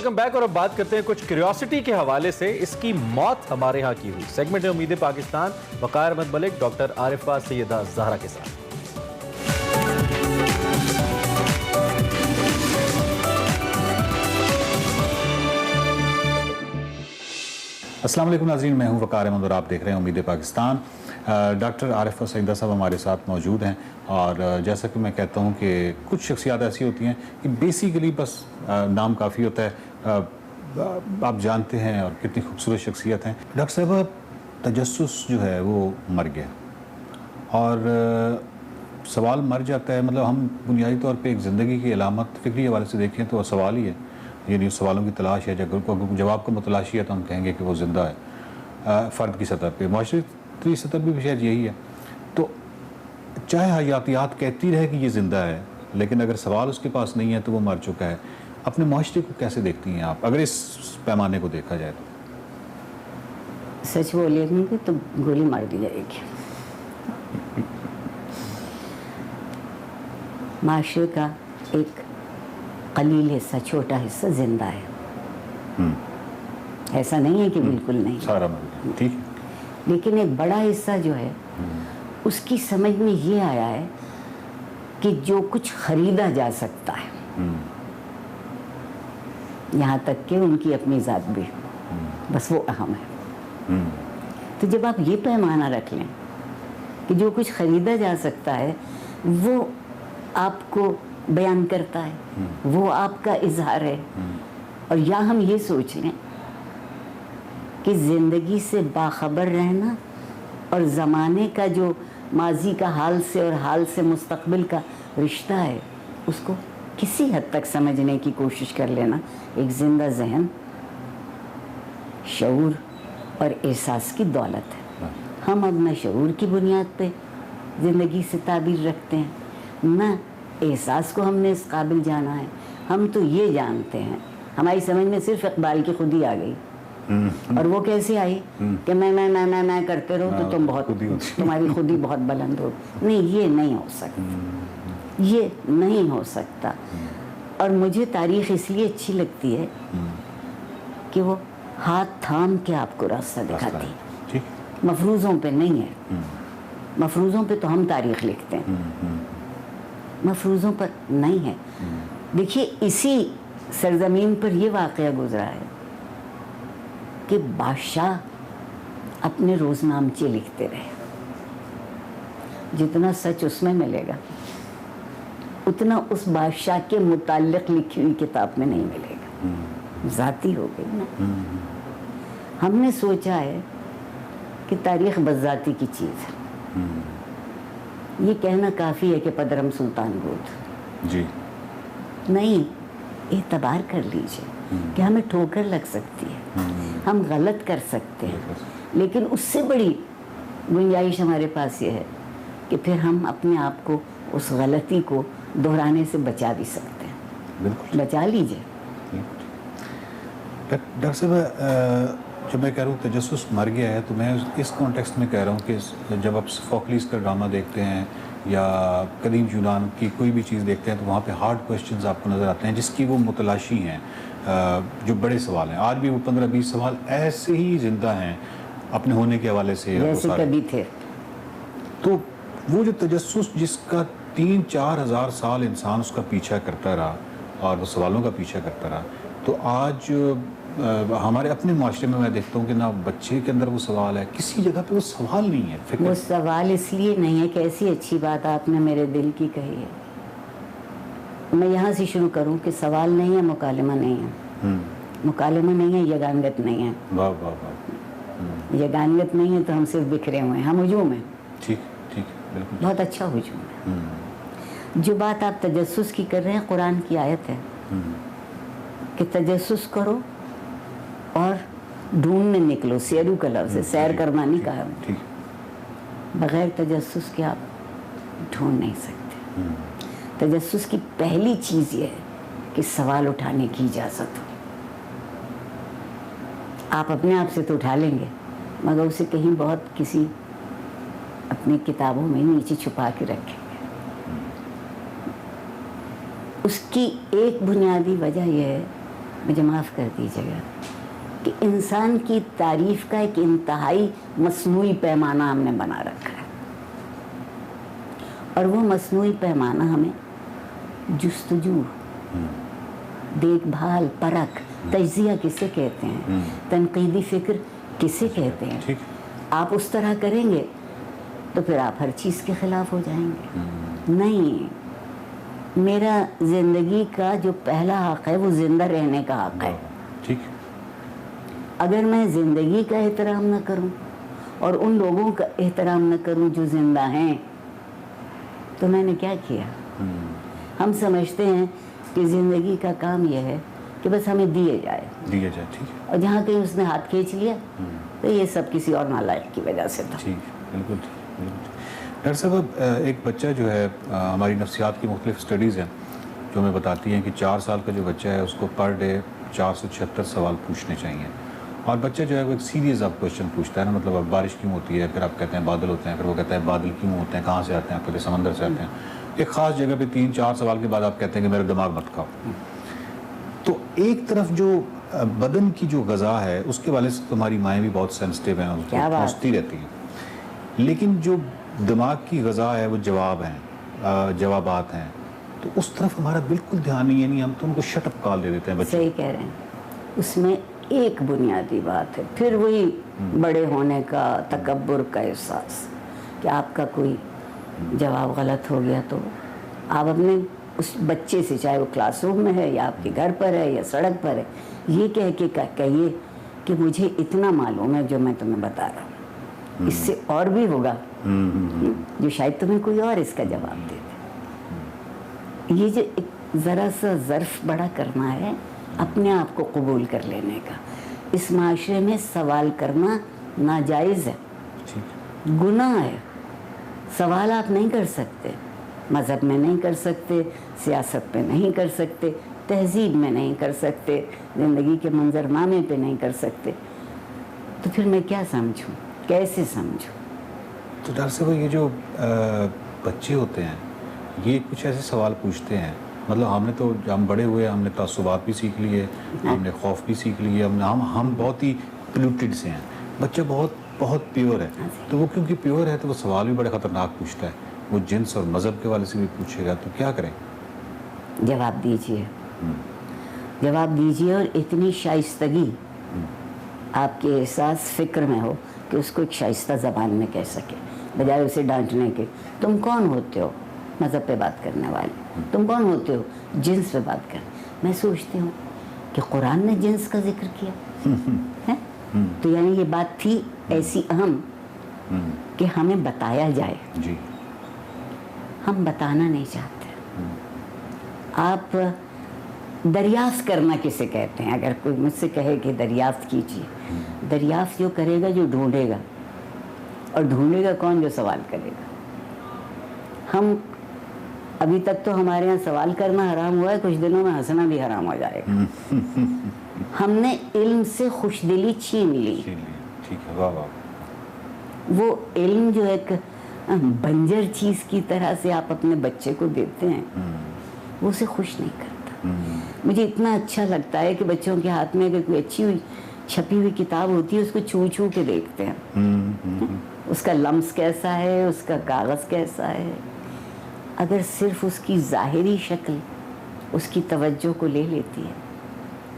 Welcome back. اور اب بات کرتے ہیں کچھ کیوریوسٹی کے حوالے سے. اس کی موت ہمارے ہاں کی ہوئی. سیگمنٹ ہے امید پاکستان. وقار احمد ملک ڈاکٹر عارفہ سیدہ زہرا کے ساتھ. السلام علیکم ناظرین, میں ہوں وقار احمد اور آپ دیکھ رہے ہیں امید پاکستان. ڈاکٹر عارفہ سیدہ صاحب ہمارے ساتھ موجود ہیں, اور جیسا کہ میں کہتا ہوں کہ کچھ شخصیات ایسی ہوتی ہیں کہ بیسیکلی بس نام کافی ہوتا ہے. آپ جانتے ہیں اور کتنی خوبصورت شخصیت ہیں. ڈاکٹر صاحب, تجسس جو ہے وہ مر گیا, اور سوال مر جاتا ہے. مطلب ہم بنیادی طور پہ ایک زندگی کی علامت فکری حوالے سے دیکھیں تو سوال ہی ہے, یعنی سوالوں کی تلاش ہے. جواب کو متلاشی ہے تو ہم کہیں گے کہ وہ زندہ ہے. فرد کی سطح پہ, معاشرتی سطح پہ بھی شاید یہی ہے. تو چاہے حیاتیات کہتی رہے کہ یہ زندہ ہے, لیکن اگر سوال اس کے پاس نہیں ہے تو وہ مر چکا ہے. اپنے معاشرے کو کیسے دیکھتی ہیں آپ, اگر اس پیمانے کو دیکھا جائے تو؟ سچ بولے گے تو گولی مار دی جائے گی. معاشرے کا ایک قلیل حصہ, چھوٹا حصہ زندہ ہے. ایسا نہیں ہے کہ بالکل نہیں, سارا ٹھیک ہے, لیکن ایک بڑا حصہ جو ہے اس کی سمجھ میں یہ آیا ہے کہ جو کچھ خریدا جا سکتا ہے, یہاں تک کہ ان کی اپنی ذات بھی, بس وہ اہم ہے. تو جب آپ یہ پیمانہ رکھ لیں کہ جو کچھ خریدا جا سکتا ہے وہ آپ کو بیان کرتا ہے, وہ آپ کا اظہار ہے, اور یا ہم یہ سوچ لیں کہ زندگی سے باخبر رہنا اور زمانے کا جو ماضی کا حال سے اور حال سے مستقبل کا رشتہ ہے اس کو کسی حد تک سمجھنے کی کوشش کر لینا ایک زندہ ذہن, شعور اور احساس کی دولت ہے. ہم اب نہ شعور کی بنیاد پہ زندگی سے تعبیر رکھتے ہیں, نہ احساس کو ہم نے اس قابل جانا ہے. ہم تو یہ جانتے ہیں, ہماری سمجھ میں صرف اقبال کی خودی آ گئی, اور وہ کیسے آئی کہ میں کرتے رہو تو تم بہت, تمہاری خودی بہت بلند ہو. نہیں, یہ نہیں ہو سکتا, یہ نہیں ہو سکتا. اور مجھے تاریخ اس لیے اچھی لگتی ہے کہ وہ ہاتھ تھام کے آپ کو راستہ دکھاتی ہے, مفروضوں پہ نہیں ہے. مفروضوں پہ تو ہم تاریخ لکھتے ہیں, مفروضوں پر نہیں ہے. دیکھیے, اسی سرزمین پر یہ واقعہ گزرا ہے کہ بادشاہ اپنے روزنامچے لکھتے رہے. جتنا سچ اس میں ملے گا اتنا اس بادشاہ کے متعلق لکھی ہوئی کتاب میں نہیں ملے گا. ذاتی ہو گئی نا. ہم نے سوچا ہے کہ تاریخ بس ذاتی کی چیز ہے. یہ کہنا کافی ہے کہ پدرم سلطان بود. جی نہیں, اعتبار کر لیجئے کہ ہمیں ٹھوکر لگ سکتی ہے, ہم غلط کر سکتے ہیں, لیکن اس سے بڑی گنجائش ہمارے پاس یہ ہے کہ پھر ہم اپنے آپ کو اس غلطی کو دہرانے سے بچا بھی سکتے ہیں. بالکل بچا لیجئے. ڈاکٹر صاحب, جب میں کہہ رہا ہوں تجسس مر گیا ہے تو میں اس کانٹیکسٹ میں کہہ رہا ہوں کہ جب آپ سوفوکلیس کا ڈرامہ دیکھتے ہیں یا قدیم یونان کی کوئی بھی چیز دیکھتے ہیں تو وہاں پہ ہارڈ کویسچنز آپ کو نظر آتے ہیں جس کی وہ متلاشی ہیں, جو بڑے سوال ہیں. آج بھی وہ 15-20 سوال ایسے ہی زندہ ہیں اپنے ہونے کے حوالے سے جیسے کبھی تھے. تو وہ جو تجسس جس کا 3-4 ہزار سال انسان اس کا پیچھا کرتا رہا اور وہ سوالوں کا پیچھا کرتا رہا, تو آج ہمارے اپنے معاشرے میں میں دیکھتا ہوں کہ نہ بچے کے اندر وہ سوال ہے, کسی جگہ پہ وہ سوال نہیں ہے. وہ سوال اس لیے نہیں ہے کہ ایسی اچھی بات آپ نے میرے دل کی کہی ہے. میں یہاں سے شروع کروں کہ سوال نہیں ہے, مکالمہ نہیں ہے. مکالمہ نہیں ہے, یگانگت نہیں ہے. واہ واہ واہ. یگانگت نہیں ہے تو ہم صرف بکھرے ہوئے ہیں, ہم ہجوم ہیں. ٹھیک ٹھیک, بالکل بہت اچھا ہجوم ہے. جو بات آپ تجسس کی کر رہے ہیں, قرآن کی آیت ہے کہ تجسس کرو اور ڈھونڈنے نکلو. سیرو کا لفظ ہے, سیر کرنا نہیں کہا. بغیر تجسس کے آپ ڈھونڈ نہیں سکتے. تجسس کی پہلی چیز یہ ہے کہ سوال اٹھانے کی اجازت ہو. آپ اپنے آپ سے تو اٹھا لیں گے, مگر اسے کہیں بہت کسی اپنی کتابوں میں نیچے چھپا کے رکھیں گے. اس کی ایک بنیادی وجہ یہ ہے مجھے معاف کر دیجیے گا کہ انسان کی تعریف کا ایک انتہائی مصنوعی پیمانہ ہم نے بنا رکھا ہے، اور وہ مصنوعی پیمانہ ہمیں جستجو، دیکھ بھال، پرکھ، تجزیہ کسے کہتے ہیں، تنقیدی فکر کسے کہتے ہیں، آپ اس طرح کریں گے تو پھر آپ ہر چیز کے خلاف ہو جائیں گے۔ نہیں، میرا زندگی کا جو پہلا حق ہے وہ زندہ رہنے کا حق ہے۔ ٹھیک، اگر میں زندگی کا احترام نہ کروں اور ان لوگوں کا احترام نہ کروں جو زندہ ہیں تو میں نے کیا کیا؟ ہم سمجھتے ہیں کہ زندگی کا کام یہ ہے کہ بس ہمیں دیے جائے، ٹھیک ہے، اور جہاں کہیں اس نے ہاتھ کھینچ لیا تو یہ سب کسی اور نالائق کی وجہ سے تھا۔ ٹھیک، بالکل ٹھیک۔ ڈاکٹر صاحب، ایک بچہ جو ہے، ہماری نفسیات کی مختلف اسٹڈیز ہیں جو ہمیں بتاتی ہیں کہ 4 سال کا جو بچہ ہے اس کو پر ڈے 476 سوال پوچھنے چاہیے، اور بچہ جو ہے وہ ایک سیریز آف کویشچن پوچھتا ہے نا، مطلب اب بارش کیوں ہوتی ہے، پھر آپ کہتے ہیں بادل ہوتے ہیں، پھر وہ کہتا ہے بادل کیوں ہوتے ہیں، کہاں سے آتے ہیں، آپ کہتے ہیں سمندر سے آتے ہیں، ایک خاص جگہ پہ 3-4 سوال کے بعد آپ کہتے ہیں کہ میرا دماغ مت کھاؤ۔ تو ایک طرف جو بدن کی جو غذا ہے اس کے والے سے تمہاری مائیں بھی بہت سینسٹیو ہیں، اس کو پہنچتی رہتی ہیں، لیکن جو دماغ کی غذا ہے وہ جواب ہیں، جوابات ہیں، تو اس طرف ہمارا بالکل دھیان نہیں ہے، نہیں ہم تو ان کو شٹ اپ کال دے دیتے ہیں بچے۔ صحیح کہہ رہے ہیں، اس میں ایک بنیادی بات ہے، پھر وہی بڑے ہونے کا تکبر کا احساس کہ آپ کا کوئی جواب غلط ہو گیا تو آپ اپنے اس بچے سے، چاہے وہ کلاس روم میں ہے یا آپ کے گھر پر ہے یا سڑک پر ہے، یہ کہہ کے کہیے کہ مجھے اتنا معلوم ہے جو میں تمہیں بتا رہا ہوں، اس سے اور بھی ہوگا جو شاید تمہیں کوئی اور اس کا جواب دے دے۔ یہ جو ایک ذرا سا ظرف بڑا کرنا ہے اپنے آپ کو قبول کر لینے کا، اس معاشرے میں سوال کرنا ناجائز ہے، گناہ ہے۔ سوال آپ نہیں کر سکتے، مذہب میں نہیں کر سکتے، سیاست میں نہیں کر سکتے، تہذیب میں نہیں کر سکتے، زندگی کے منظرنامے پہ نہیں کر سکتے، تو پھر میں کیا سمجھوں، کیسے سمجھوں؟ تو ڈاکٹر صاحب، یہ جو بچے ہوتے ہیں یہ کچھ ایسے سوال پوچھتے ہیں، مطلب ہم نے تو ہم بڑے ہوئے، ہم نے تعصبات بھی سیکھ لیے، ہم نے خوف بھی سیکھ لیے، ہم بہت ہی پلیوٹڈ سے ہیں، بچہ بہت پیور ہے، تو وہ کیونکہ پیور ہے تو وہ سوال بھی بڑے خطرناک پوچھتا ہے، وہ جنس اور مذہب کے والے سے بھی پوچھے گا، تو کیا کریں؟ جواب دیجئے، جواب دیجئے، اور اتنی شائستگی آپ کے احساس فکر میں ہو کہ اس کو ایک شائستہ زبان میں کہہ سکے، بجائے اسے ڈانٹنے کے۔ تم کون ہوتے ہو مذہب پہ بات کرنے والے؟ تم کون ہوتے ہو جنس پہ بات کرنے؟ میں سوچتی ہوں کہ قرآن نے جنس کا ذکر کیا ہے، تو یعنی یہ بات تھی ایسی اہم کہ ہمیں بتایا جائے۔ جی، ہم بتانا نہیں چاہتے۔ آپ دریافت کرنا کسے کہتے ہیں؟ اگر کوئی مجھ سے کہے کہ دریافت کیجیے، دریافت جو کرے گا جو ڈھونڈے گا، اور ڈھونڈے گا کون؟ جو سوال کرے گا۔ ہم ابھی تک تو ہمارے یہاں سوال کرنا حرام ہوا ہے، کچھ دنوں میں ہنسنا بھی حرام ہو جائے گا۔ ہم نے علم سے خوش دلی چھین لی۔ ٹھیک ہے، واہ واہ۔ وہ علم جو ایک بنجر چیز کی طرح سے آپ اپنے بچے کو دیتے ہیں، وہ اسے خوش نہیں کرتا۔ مجھے اتنا اچھا لگتا ہے کہ بچوں کے ہاتھ میں اگر کوئی اچھی ہوئی چھپی ہوئی کتاب ہوتی ہے، اس کو چھو چھو کے دیکھتے ہیں، اس کا لمس کیسا ہے، اس کا کاغذ کیسا ہے۔ اگر صرف اس کی ظاہری شکل اس کی توجہ کو لے لیتی ہے،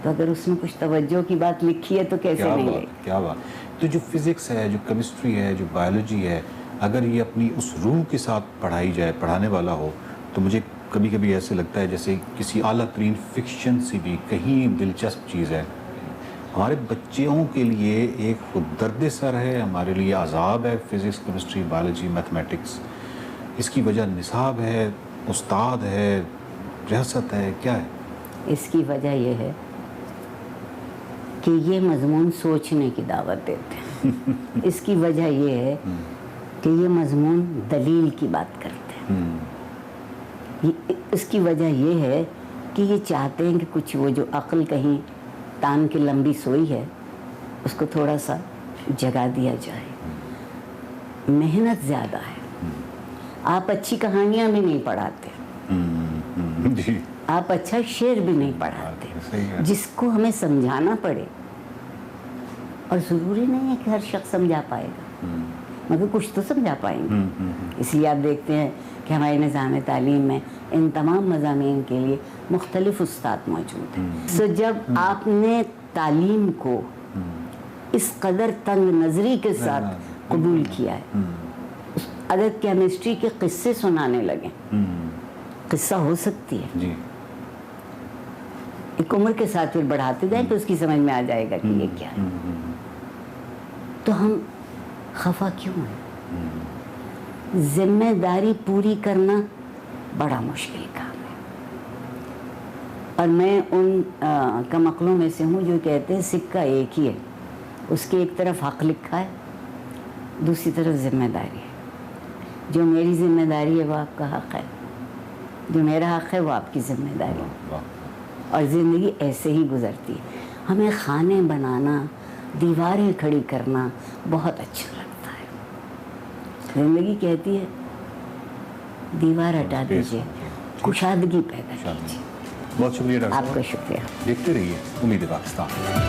تو اگر اس میں کچھ توجہ کی بات لکھی ہے تو کیسے نہیں لے؟ کیا بات۔ تو جو فزکس ہے، جو کیمسٹری ہے، جو بایولوجی ہے، اگر یہ اپنی اس روح کے ساتھ پڑھائی جائے، پڑھانے والا ہو، تو مجھے کبھی کبھی ایسے لگتا ہے جیسے کسی اعلیٰ ترین فکشن سے بھی کہیں دلچسپ چیز ہے۔ ہمارے بچوں کے لیے ایک خود درد سر ہے، ہمارے لیے عذاب ہے فزکس، کیمسٹری، بایولوجی، میتھمیٹکس۔ اس کی وجہ نصاب ہے، استاد ہے، ریاست ہے، کیا ہے؟ اس کی وجہ یہ ہے کہ یہ مضمون سوچنے کی دعوت دیتے ہیں۔ اس کی وجہ یہ ہے کہ یہ مضمون دلیل کی بات کرتے ہیں۔ اس کی وجہ یہ ہے کہ یہ چاہتے ہیں کہ کچھ وہ جو عقل کہیں تان کے لمبی سوئی ہے اس کو تھوڑا سا جگا دیا جائے۔ محنت زیادہ ہے۔ آپ اچھی کہانیاں بھی نہیں پڑھاتے، آپ اچھا شعر بھی نہیں پڑھاتے صحیح ہے۔ جس کو ہمیں سمجھانا پڑے، اور ضروری نہیں ہے کہ ہر شخص سمجھا پائے گا، مگر کچھ تو سمجھا پائیں گے۔ اس لیے آپ دیکھتے ہیں کہ ہمارے نظام تعلیم میں ان تمام مضامین کے لیے مختلف استاد موجود ہیں۔ سو جب آپ نے تعلیم کو اس قدر تنگ نظری کے ساتھ قبول کیا ہے، اگر کیمسٹری کے قصے سنانے لگیں، قصہ ہو سکتی ہے، جی ایک عمر کے ساتھ پھر بڑھاتے جائیں تو اس کی سمجھ میں آ جائے گا کہ یہ کیا ہے۔ تو ہم خفا کیوں ہیں؟ ذمہ داری پوری کرنا بڑا مشکل کام ہے، اور میں ان کم عقلوں میں سے ہوں جو کہتے ہیں سکہ ایک ہی ہے، اس کے ایک طرف حق لکھا ہے، دوسری طرف ذمہ داری ہے۔ جو میری ذمہ داری ہے وہ آپ کا حق ہے، جو میرا حق ہے وہ آپ کی ذمہ داری ہے، اور زندگی ایسے ہی گزرتی ہے۔ ہمیں خانے بنانا، دیواریں کھڑی کرنا بہت اچھا لگتا ہے۔ زندگی کہتی ہے دیوار ہٹا دیجیے، کشادگی پیدا کیجیے۔ بہت شکریہ ڈاکٹر آپ صاحب، کا شکریہ۔ دیکھتے رہیے امید پاکستان۔